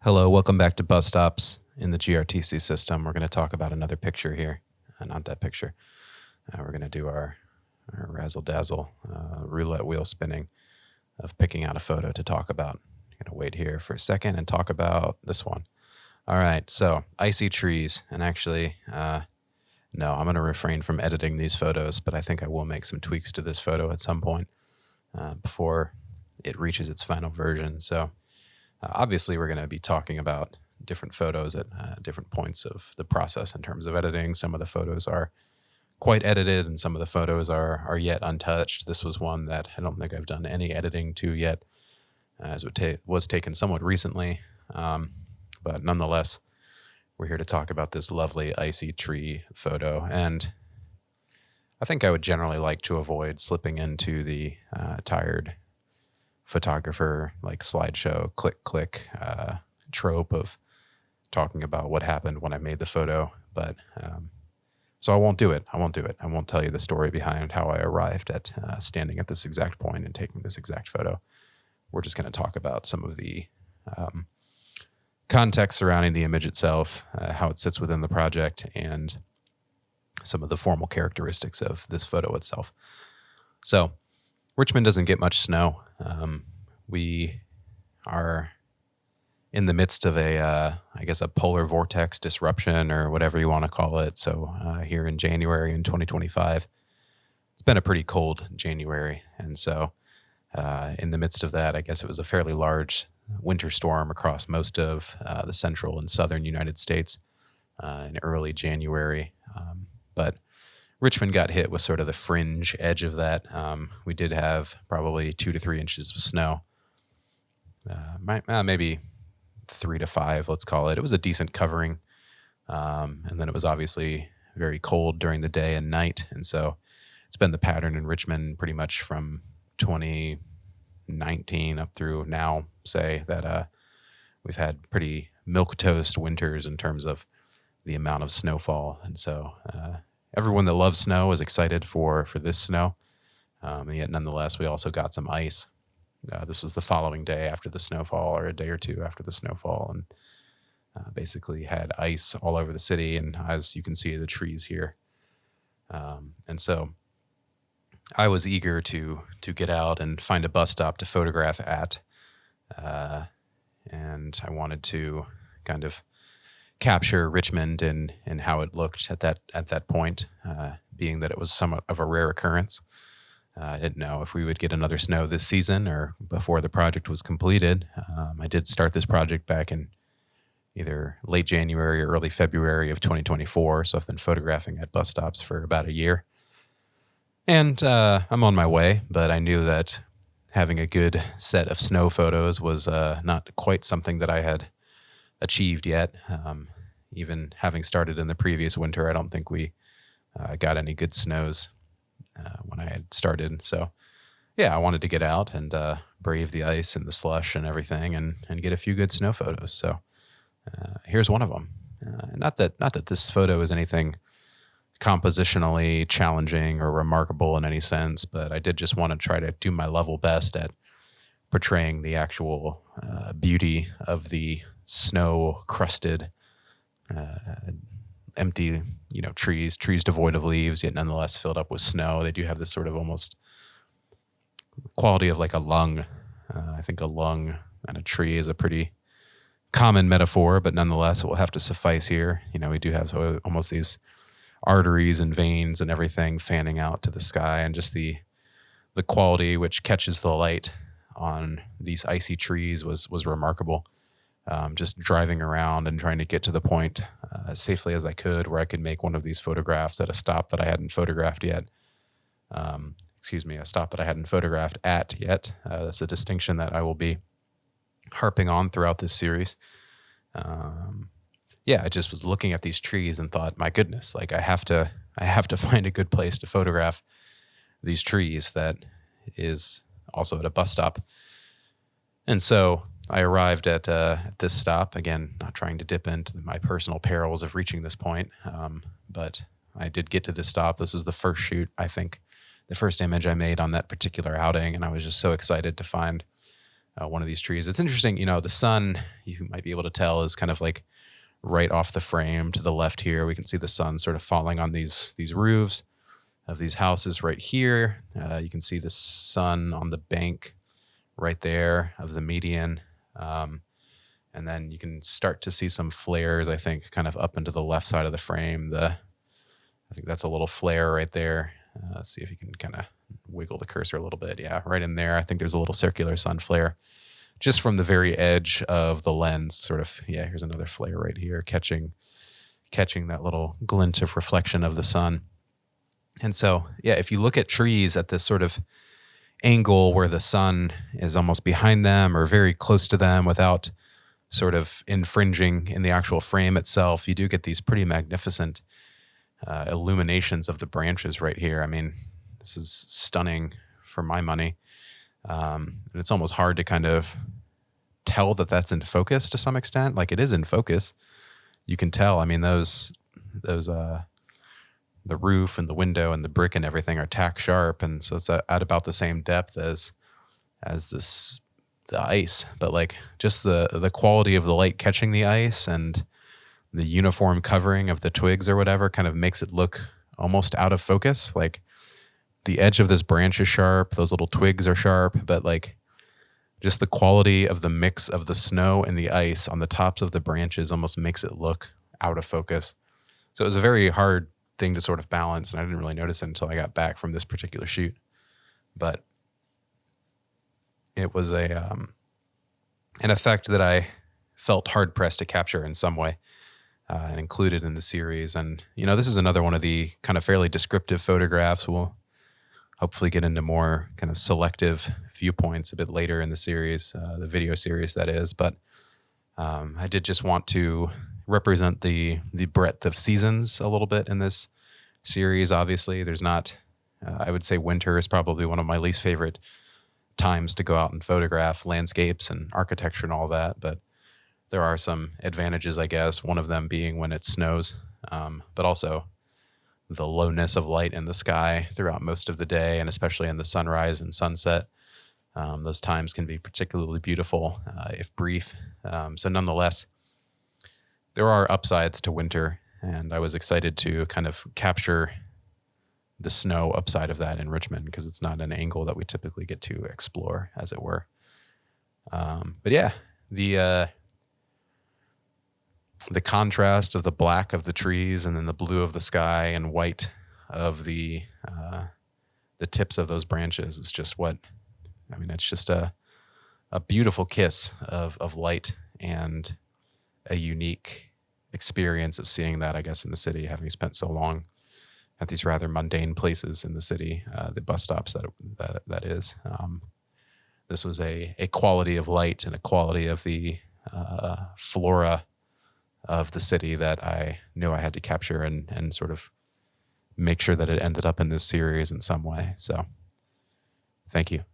Hello, welcome back to Bus Stops in the GRTC system. We're going to talk about another picture here. Not that picture. We're going to do our razzle-dazzle roulette wheel spinning of picking out a photo to talk about. I'm going to wait here for a second and talk about this one. All right, so icy trees. And actually, no, I'm going to refrain from editing these photos, but I think I will make some tweaks to this photo at some point before it reaches its final version. So obviously, we're going to be talking about different photos at different points of the process in terms of editing. Some of the photos are quite edited, and some of the photos are yet untouched. This was one that I don't think I've done any editing to yet, as it was taken somewhat recently. But nonetheless, we're here to talk about this lovely icy tree photo. And I think I would generally like to avoid slipping into the tired photographer like slideshow click trope of talking about what happened when I made the photo, but so I won't do it. I won't tell you the story behind how I arrived at standing at this exact point and taking this exact photo. We're just going to talk about some of the context surrounding the image itself, how it sits within the project, and some of the formal characteristics of this photo itself. So Richmond doesn't get much snow. We are in the midst of a polar vortex disruption or whatever you want to call it. So here in January in 2025, it's been a pretty cold January. And so in the midst of that, I guess it was a fairly large winter storm across most of the central and southern United States in early January. But Richmond got hit with sort of the fringe edge of that. We did have probably 2 to 3 inches of snow, maybe 3 to 5, let's call it. It was a decent covering, and then it was obviously very cold during the day and night, and so it's been the pattern in Richmond pretty much from 2019 up through now, say, that we've had pretty milquetoast winters in terms of the amount of snowfall, and so everyone that loves snow is excited for this snow, and yet nonetheless, we also got some ice. This was the following day after the snowfall, or a day or two after the snowfall, and basically had ice all over the city, and as you can see, the trees here. And so I was eager to get out and find a bus stop to photograph at, and I wanted to kind of capture Richmond and how it looked at that point, being that it was somewhat of a rare occurrence. I didn't know if we would get another snow this season or before the project was completed. I did start this project back in either late January or early February of 2024, so I've been photographing at bus stops for about a year. And I'm on my way, but I knew that having a good set of snow photos was not quite something that I had achieved yet. Even having started in the previous winter, I don't think we got any good snows when I had started. So yeah, I wanted to get out and brave the ice and the slush and everything and get a few good snow photos. So here's one of them. Not that this photo is anything compositionally challenging or remarkable in any sense, but I did just want to try to do my level best at portraying the actual beauty of the snow-crusted, empty, trees devoid of leaves, yet nonetheless filled up with snow. They do have this sort of almost quality of like a lung. I think a lung and a tree is a pretty common metaphor, but nonetheless, it will have to suffice here. We do have almost these arteries and veins and everything fanning out to the sky, and just the quality which catches the light on these icy trees was remarkable. Just driving around and trying to get to the point as safely as I could where I could make one of these photographs at a stop that I hadn't photographed yet. A stop that I hadn't photographed at yet. That's a distinction that I will be harping on throughout this series. I just was looking at these trees and thought, my goodness, like I have to find a good place to photograph these trees that is also at a bus stop. And so I arrived at this stop, again, not trying to dip into my personal perils of reaching this point, but I did get to this stop. This was the first shoot, I think, the first image I made on that particular outing, and I was just so excited to find one of these trees. It's interesting, the sun, you might be able to tell, is kind of like right off the frame to the left here. We can see the sun sort of falling on these roofs of these houses right here. You can see the sun on the bank right there of the median. And then you can start to see some flares, I think, kind of up into the left side of the frame. I think that's a little flare right there. See if you can kind of wiggle the cursor a little bit. Yeah, right in there. I think there's a little circular sun flare just from the very edge of the lens, sort of. Yeah, here's another flare right here, catching that little glint of reflection of the sun. And so, yeah, if you look at trees at this sort of angle where the sun is almost behind them or very close to them without sort of infringing in the actual frame itself, you do get these pretty magnificent illuminations of the branches right here. I mean, this is stunning for my money. And it's almost hard to kind of tell that that's in focus to some extent. Like, it is in focus. You can tell. I mean, those the roof and the window and the brick and everything are tack sharp, and so it's at about the same depth as the ice. But like, just the quality of the light catching the ice and the uniform covering of the twigs or whatever kind of makes it look almost out of focus. Like, the edge of this branch is sharp, those little twigs are sharp, but like, just the quality of the mix of the snow and the ice on the tops of the branches almost makes it look out of focus. So it was a very hard thing to sort of balance, and I didn't really notice it until I got back from this particular shoot. But it was an effect that I felt hard pressed to capture in some way, and included in the series. And this is another one of the kind of fairly descriptive photographs. We'll hopefully get into more kind of selective viewpoints a bit later in the series, the video series that is. But I did just want to represent the breadth of seasons a little bit in this series. Obviously, there's not, I would say winter is probably one of my least favorite times to go out and photograph landscapes and architecture and all that. But there are some advantages, I guess, one of them being when it snows, but also the lowness of light in the sky throughout most of the day, and especially in the sunrise and sunset. Those times can be particularly beautiful, if brief. So nonetheless, there are upsides to winter, and I was excited to kind of capture the snow upside of that in Richmond, because it's not an angle that we typically get to explore, as it were. But yeah, the contrast of the black of the trees and then the blue of the sky and white of the tips of those branches is just it's just a beautiful kiss of light, and a unique experience of seeing that, I guess, in the city, having spent so long at these rather mundane places in the city, the bus stops that is. This was a quality of light and a quality of the flora of the city that I knew I had to capture and sort of make sure that it ended up in this series in some way. So thank you.